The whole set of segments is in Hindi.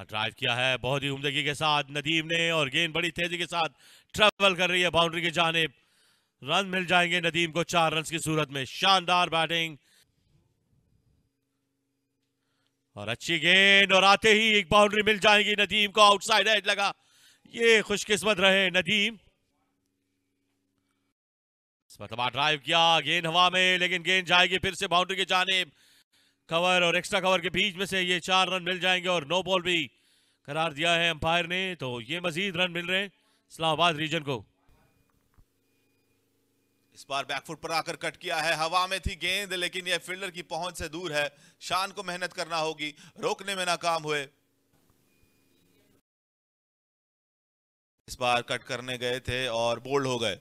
ड्राइव किया है बहुत ही उम्दगी के साथ नदीम ने और गेंद बड़ी तेजी के साथ ट्रेवल कर रही है बाउंड्री की जानिब। रन मिल जाएंगे नदीम को 4 रन की सूरत में। शानदार बैटिंग और अच्छी गेंद और आते ही एक बाउंड्री मिल जाएगी नदीम को। आउटसाइड एज लगा, ये खुशकिस्मत रहे नदीम। इस मरतबा ड्राइव किया, गेंद हवा में, लेकिन गेंद जाएगी फिर से बाउंड्री की जानिब। कवर और एक्स्ट्रा कवर के बीच में से ये 4 रन मिल जाएंगे और नो बॉल भी करार दिया है अंपायर ने, तो ये मजीद रन मिल रहे हैं इस्लामाबाद रीजन को। इस बार बैकफुट पर आकर कट किया है, हवा में थी गेंद लेकिन यह फील्डर की पहुंच से दूर है। शान को मेहनत करना होगी, रोकने में नाकाम हुए। इस बार कट करने गए थे और बोल्ड हो गए,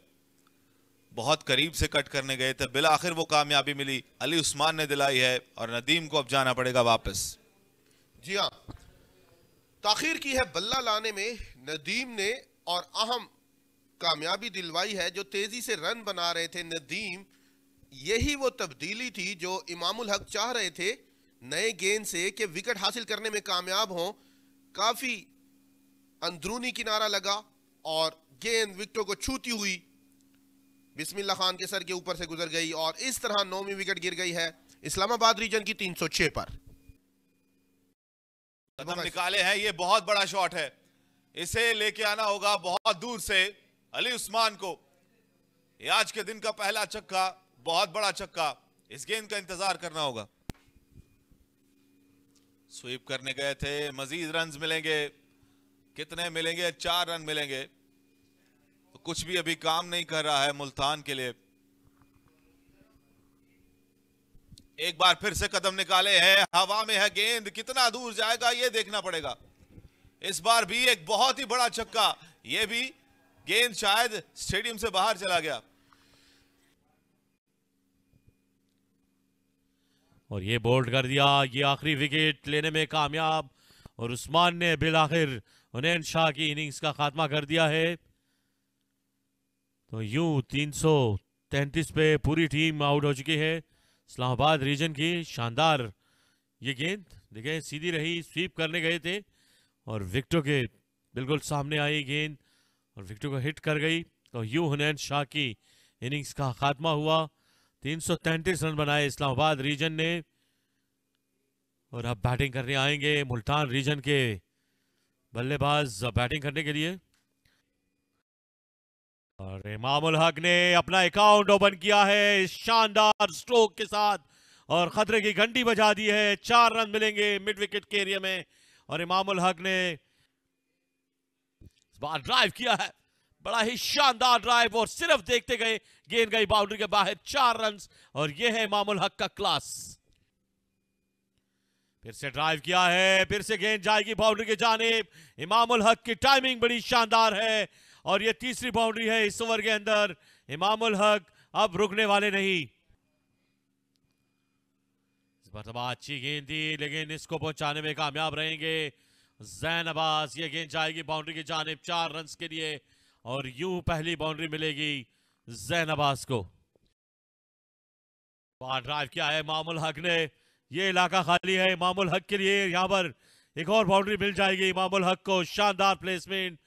बहुत करीब से कट करने गए थे, बिल आखिर वो कामयाबी मिली। अली उस्मान ने दिलाई है और नदीम को अब जाना पड़ेगा वापस। जी हाँ, ताखीर की है बल्ला लाने में नदीम ने और अहम कामयाबी दिलवाई है। जो तेजी से रन बना रहे थे नदीम, यही वो तब्दीली थी जो इमामुल हक चाह रहे थे नए गेंद से कि विकेट हासिल करने में कामयाब हों। काफी अंदरूनी किनारा लगा और गेंद विकेटों को छूती हुई बिस्मिल्लाह खान के सर के ऊपर से गुजर गई और इस तरह 9वीं विकेट गिर गई है इस्लामाबाद रीजन की 306 पर। कदम निकाले हैं, ये बहुत बड़ा शॉट है, इसे लेके आना होगा बहुत दूर से अली उस्मान को। ये आज के दिन का पहला छक्का, बहुत बड़ा छक्का, इस गेंद का इंतजार करना होगा। स्वीप करने गए थे, मजीद रन्स मिलेंगे, कितने मिलेंगे? 4 रन मिलेंगे। तो कुछ भी अभी काम नहीं कर रहा है मुल्तान के लिए। एक बार फिर से कदम निकाले हैं, हवा में है गेंद, कितना दूर जाएगा ये देखना पड़ेगा। इस बार भी एक बहुत ही बड़ा छक्का, ये भी गेंद शायद स्टेडियम से बाहर चला गया। और ये बोल्ड कर दिया, ये आखिरी विकेट लेने में कामयाब और उस्मान ने बिल आखिर हुनैन शाह की इनिंग्स का खात्मा कर दिया है। तो यूं 333 पे पूरी टीम आउट हो चुकी है इस्लामाबाद रीजन की। शानदार ये गेंद देखें, सीधी रही, स्वीप करने गए थे और विकेटों के बिल्कुल सामने आई गेंद और विकेटों को हिट कर गई। तो यूं हुनैन शाह की इनिंग्स का खात्मा हुआ। 333 रन बनाए इस्लामाबाद रीजन ने और अब बैटिंग करने आएंगे मुल्तान रीजन के बल्लेबाज बैटिंग करने के लिए। और इमामुल हक ने अपना अकाउंट ओपन किया है इस शानदार स्ट्रोक के साथ और खतरे की घंटी बजा दी है। 4 रन मिलेंगे मिड विकेट के एरिया में और इमामुल हक ने इस बार ड्राइव किया है, बड़ा ही शानदार ड्राइव और सिर्फ देखते गए, गेंद गई बाउंड्री के बाहर। 4 रन और यह है इमामुल हक का क्लास। फिर से ड्राइव किया है, फिर से गेंद जाएगी बाउंड्री के जानिब। इमामुल हक की टाइमिंग बड़ी शानदार है और ये तीसरी बाउंड्री है इस ओवर के अंदर। इमामुल हक अब रुकने वाले नहीं। इस मरतबा अच्छी गेंद थी लेकिन इसको पहुंचाने में कामयाब रहेंगे जैन अब्बास। ये गेंद जाएगी बाउंड्री की जानिब 4 रन के लिए और यूं पहली बाउंड्री मिलेगी जैन अब्बास को। ड्राइव किया है इमामुल हक ने, ये इलाका खाली है इमामुल हक के लिए। यहां पर एक और बाउंड्री मिल जाएगी इमामुल हक को। शानदार प्लेसमेंट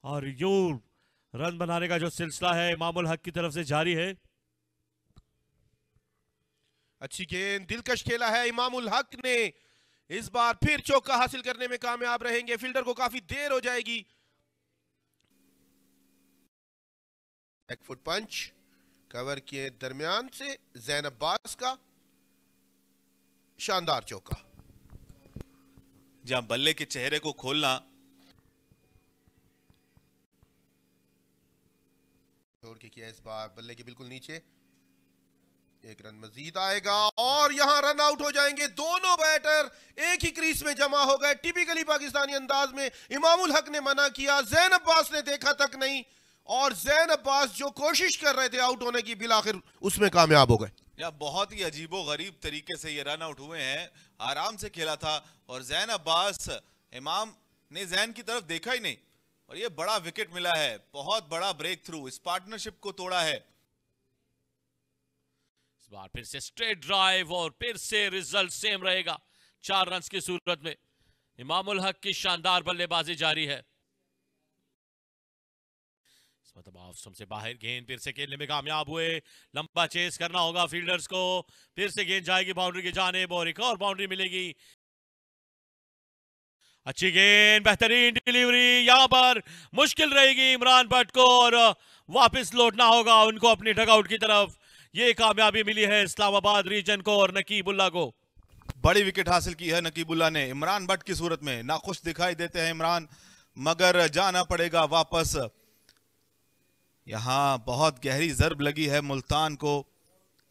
और यूं रन बनाने का जो सिलसिला है इमामुल हक की तरफ से जारी है। अच्छी गेंद, दिलकश खेला है इमामुल हक ने। इस बार फिर चौका हासिल करने में कामयाब रहेंगे, फील्डर को काफी देर हो जाएगी। एक फुट पंच कवर के दरमियान से जैन अब्बास का शानदार चौका। जहां बल्ले के चेहरे को खोलना, छोड़ के किया इस बार बल्ले के बिल्कुल नीचे। एक रन मजीद आएगा और यहां रन आउट हो जाएंगे। दोनों बैटर एक ही क्रीज में जमा हो गए। टिपिकली पाकिस्तानी अंदाज में इमामुल हक ने मना किया, जैन अब्बास ने देखा तक नहीं और जैन अब्बास जो कोशिश कर रहे थे आउट होने की, बिल आखिर उसमें कामयाब हो गए। या बहुत ही अजीबो गरीब तरीके से ये रन आउट हुए हैं, आराम से खेला था और जैन अब्बास, इमाम ने जैन की तरफ देखा ही नहीं और ये बड़ा विकेट मिला है, बहुत बड़ा ब्रेक थ्रू, इस पार्टनरशिप को तोड़ा है। इस बार फिर से स्ट्रेट ड्राइव और फिर से रिजल्ट सेम रहेगा 4 रन की सूरत में। इमामुल हक की शानदार बल्लेबाजी जारी है। मतलब ऑफ से बाहर गेंद फिर से खेलने में कामयाब हुए। लंबा चेस करना होगा फील्डर्स को। फिर से गेंद जाएगी बाउंड्री की जानिब और एक और बाउंड्री मिलेगी। अच्छी गेंद, बेहतरीन डिलीवरी। यहां पर मुश्किल रहेगी इमरान भट्ट को और वापस लौटना होगा उनको अपनी डगआउट की तरफ। ये कामयाबी मिली है इस्लामाबाद रीजन को और नकीबुल्ला को। बड़ी विकेट हासिल की है नकीबुल्ला ने इमरान भट्ट की सूरत में। नाखुश दिखाई देते हैं इमरान, मगर जाना पड़ेगा वापस। यहां बहुत गहरी जर्ब लगी है मुल्तान को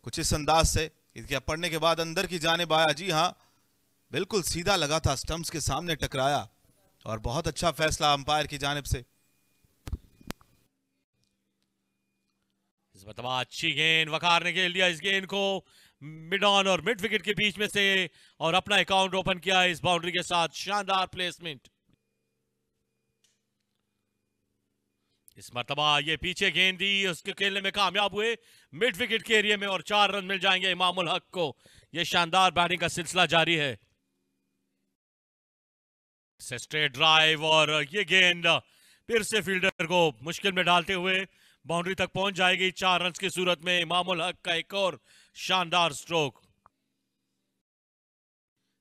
कुछ इस अंदाज से। इसके पड़ने के बाद अंदर की जानिब आया। जी हां, बिल्कुल सीधा लगा था, स्टंप्स के सामने टकराया और बहुत अच्छा फैसला अंपायर की जानिब से। इस मतलब अच्छी गेंद, वकार ने खेल दिया इस गेंद को मिड ऑन और मिड विकेट के बीच में से और अपना अकाउंट ओपन किया इस बाउंड्री के साथ। शानदार प्लेसमेंट। इस मरतबा ये पीछे गेंद दी, उसके खेलने में कामयाब हुए मिड विकेट के एरिया में और 4 रन मिल जाएंगे इमामुल हक को। ये शानदार बैटिंग का सिलसिला जारी है। स्ट्रेट ड्राइव और ये गेंद फिर से फील्डर को मुश्किल में डालते हुए बाउंड्री तक पहुंच जाएगी 4 रन की सूरत में। इमामुल हक का एक और शानदार स्ट्रोक।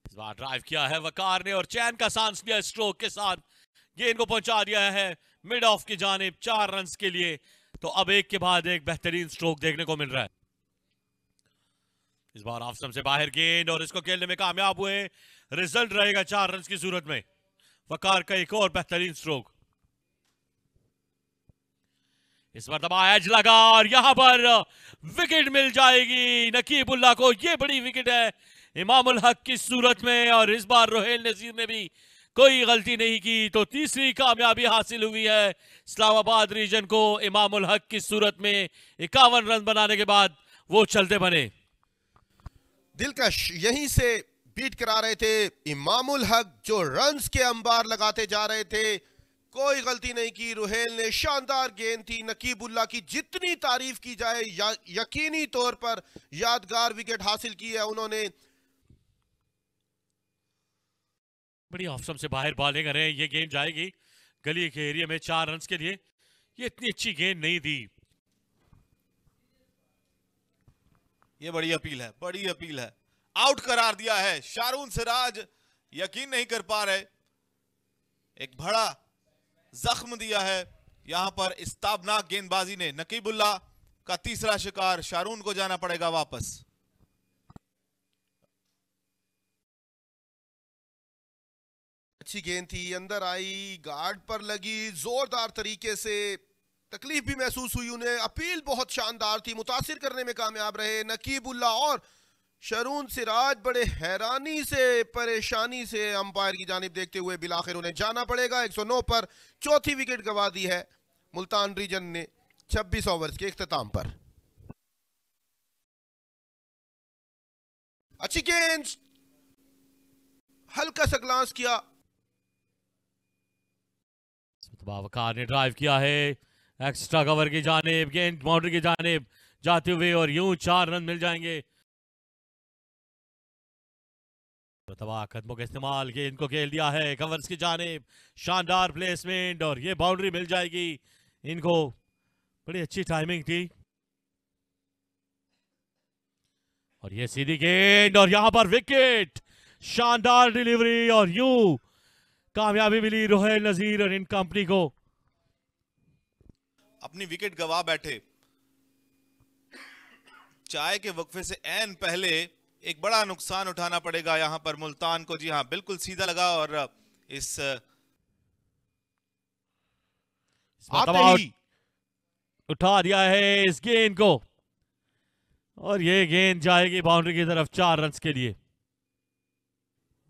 इस बार ड्राइव किया है वकार ने और चैन का सांस लिया स्ट्रोक के साथ। गेंद को पहुंचा दिया है मिड ऑफ की जानिब 4 रन के लिए। तो अब एक के बाद एक बेहतरीन स्ट्रोक देखने को मिल रहा है। इस बार ऑफ स्टंप से बाहर गेंद और इसको खेलने में कामयाब हुए। रिजल्ट रहेगा 4 रन की सूरत में। वकार का एक और बेहतरीन स्ट्रोक। इस बार दबा एज लगा और यहां पर विकेट मिल जाएगी नकीबुल्ला को। यह बड़ी विकेट है इमामुल हक की सूरत में और इस बार रोहेल नजीर ने भी कोई गलती नहीं की। तो तीसरी कामयाबी हासिल हुई है इस्लामाबाद रीजन को इमामुल हक की सूरत में। 51 रन बनाने के बाद वो चलते बने। दिलकश यहीं से बीट करा रहे थे इमामुल हक जो रन्स के अंबार लगाते जा रहे थे। कोई गलती नहीं की रुहेल ने। शानदार गेंद थी नकीबुल्ला की। जितनी तारीफ की जाए यकीनी तौर पर यादगार विकेट हासिल की है उन्होंने। बड़ी ऑफ स्टंप से बाहर बॉलिंग कर रहे हैं। ये गेंद जाएगी गली के एरिया में 4 रन के लिए। ये इतनी अच्छी गेंद नहीं दी। ये बड़ी अपील है, बड़ी अपील है। आउट करार दिया है शारून सिराज। यकीन नहीं कर पा रहे। एक बड़ा जख्म दिया है यहां पर इस ताबनाक गेंदबाजी ने। नकीबुल्ला का तीसरा शिकार। शारून को जाना पड़ेगा वापस। अच्छी गेंद थी, अंदर आई, गार्ड पर लगी जोरदार तरीके से। तकलीफ भी महसूस हुई उन्हें। अपील बहुत शानदार थी, मुतासिर करने में कामयाब रहे नकीबुल्ला और शारून सिराज। बड़े हैरानी से परेशानी से अंपायर की जानिब देखते हुए बिलाखिर उन्हें जाना पड़ेगा। 109 पर चौथी विकेट गंवा दी है मुल्तान रीजन ने 26 ओवर्स के इख्तिताम पर। अच्छी गेंद, हल्का सा ग्लांस किया। वकार ने ड्राइव किया है एक्स्ट्रा कवर की जानिब, गेंद बाउंड्री की जानिब जाते हुए और यूं 4 रन मिल जाएंगे। कदमों का इस्तेमाल गेंद को खेल दिया है कवर्स की जानिब। शानदार प्लेसमेंट और ये बाउंड्री मिल जाएगी इनको। बड़ी अच्छी टाइमिंग थी और ये सीधी गेंद और यहां पर विकेट। शानदार डिलीवरी और यूं कामयाबी मिली रोहेल नजीर और इन कंपनी को। अपनी विकेट गवा बैठे। चाय के वक्फे से ऐन पहले एक बड़ा नुकसान उठाना पड़ेगा यहां पर मुल्तान को। जी हां, बिल्कुल सीधा लगा और इस आते ही उठा दिया है इस गेंद को और ये गेंद जाएगी बाउंड्री की तरफ 4 रन के लिए।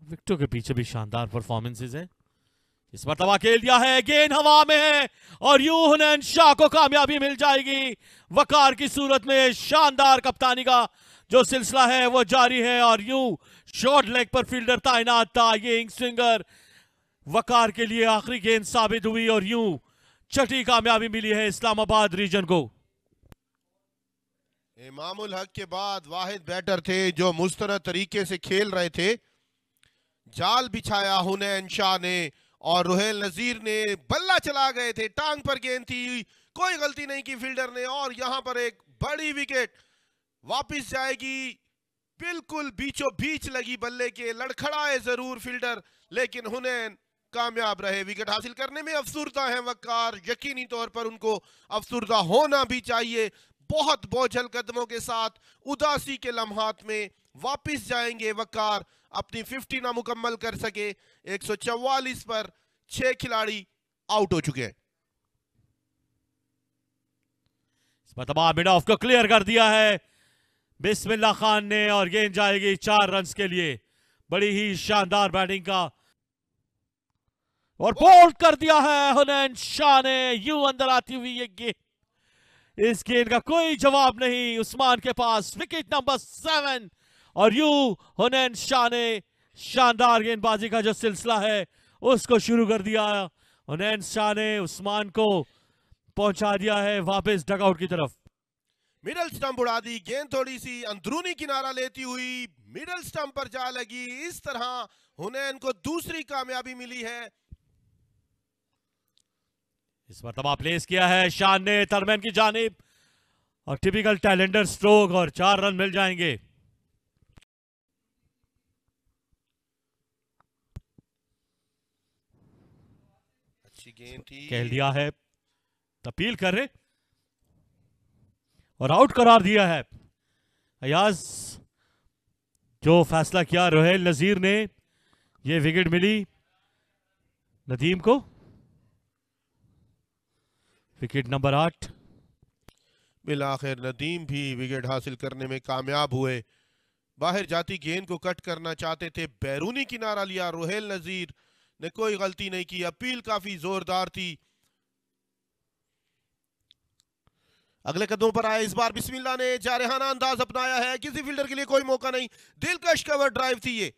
विकेटों के पीछे भी शानदार परफॉर्मेंसेस हैं। इस पर तबाह खेल दिया है, गेंद हवा में है और यूं हुनैन शाह को कामयाबी मिल जाएगी वकार की सूरत में। शानदार कप्तानी का जो सिलसिला है वो जारी है और यूं शॉर्ट लेग पर फील्डर तैनात था। ये इंग स्विंगर वकार के लिए आखिरी गेंद साबित हुई और यूं छठी कामयाबी मिली है इस्लामाबाद रीजन को। इमामुल हक के बाद वाहिद बैटर थे जो मुस्तनद तरीके से खेल रहे थे। जाल बिछाया हुनैन शाह ने और रुहेल नजीर ने बल्ला चला गए थे, टांग पर गेंद थी, कोई गलती नहीं की फील्डर ने और यहां पर एक बड़ी विकेट वापस जाएगी। बिल्कुल बीचों बीच लगी बल्ले के, लड़खड़ाए जरूर फील्डर लेकिन हुनैन कामयाब रहे विकेट हासिल करने में। अफसुर्दा है वकार, यकीनी तौर पर उनको अफसुर्दा होना भी चाहिए। बहुत बोझल कदमों के साथ उदासी के लम्हात में वापस जाएंगे वकार, अपनी 50 ना मुकम्मल कर सके। 144 पर 6 खिलाड़ी आउट हो चुके हैं। इस मरतबा मिड ऑफ को क्लियर कर दिया है बिस्मिल्लाह खान ने और गेंद जाएगी 4 रन्स के लिए। बड़ी ही शानदार बैटिंग का और बोल्ड कर दिया है हुनैन शाह ने। यूं अंदर आती हुई ये गेंद, इस गेंद का कोई जवाब नहीं उस्मान के पास। विकेट नंबर 7 और यूं हुनैन शाह ने शानदार गेंदबाजी का जो सिलसिला है उसको शुरू कर दिया। हुनैन शाह ने उस्मान को पहुंचा दिया है वापस डगआउट की तरफ। मिडल स्टंप उड़ा दी, गेंद थोड़ी सी अंदरूनी किनारा लेती हुई मिडल स्टंप पर जा लगी। इस तरह हुनैन को दूसरी कामयाबी मिली है। इस मरतबा प्लेस किया है शान ने टर्मैन की जानिब और टिपिकल टैलेंडर स्ट्रोक और 4 रन मिल जाएंगे। अच्छी गेंद थी, कह दिया है, अपील कर रहे और आउट करार दिया है। अयाज जो फैसला किया रुहेल नजीर ने, ये विकेट मिली नदीम को। Wicket number 8। बिलाखिर नदीम भी विकेट हासिल करने में कामयाब हुए। बाहर जाती गेंद को कट करना चाहते थे, बैरूनी किनारा लिया रुहेल नजीर ने, कोई गलती नहीं की। अपील काफी जोरदार थी। अगले कदमों पर आए इस बार बिस्मिल्लाह ने, जारहाना अंदाज अपनाया है, किसी फील्डर के लिए कोई मौका नहीं। दिलकश कवर ड्राइव थी ये,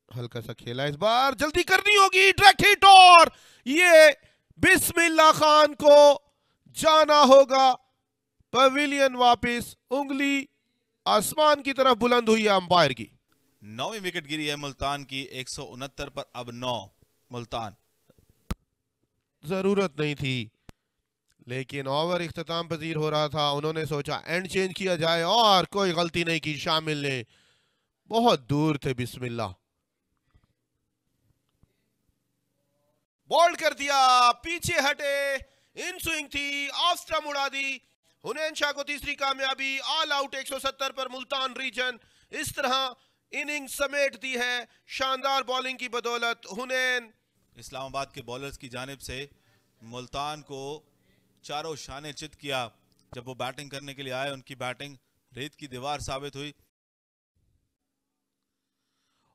हल्का सा खेला इस बार, जल्दी करनी होगी, डायरेक्ट हिट और ये बिस्मिल्लाह खान को जाना होगा पवेलियन वापस। उंगली आसमान की तरफ बुलंद हुई है अंपायर की। 9वीं विकेट गिरी है मुल्तान की। 169 पर अब 9 मुल्तान। जरूरत नहीं थी लेकिन ओवर इख्तिताम पजीर हो रहा था, उन्होंने सोचा एंड चेंज किया जाए और कोई गलती नहीं की शामिल ने। बहुत दूर थे बिस्मिल्लाह, बोल्ड कर दिया, पीछे हटे, इन स्विंग थी, ऑफ स्टंप उड़ा दी। हुनैन शाह को तीसरी कामयाबी, ऑल आउट 170 पर मुल्तान रीजन इस तरह इनिंग समेट दी है शानदार बॉलिंग की बदौलत। हुनैन इस्लामाबाद के बॉलर्स की जानिब से मुल्तान को चारों शाने चित किया। जब वो बैटिंग करने के लिए आए, उनकी बैटिंग रेत की दीवार साबित हुई।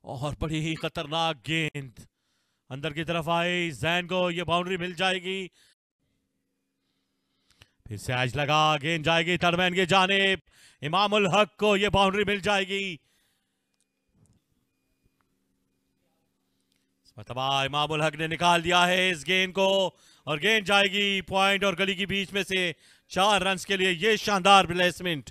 और बड़ी ही खतरनाक गेंद अंदर की तरफ आई, जैन को ये बाउंड्री मिल जाएगी। फिर से आज लगा, गेंद जाएगी टर्मैन की जानिब, इमामुल हक को ये बाउंड्री मिल जाएगी। मरतबा इमामुल हक ने निकाल दिया है इस गेंद को और गेंद जाएगी पॉइंट और गली के बीच में से 4 रन्स के लिए। ये शानदार प्लेसमेंट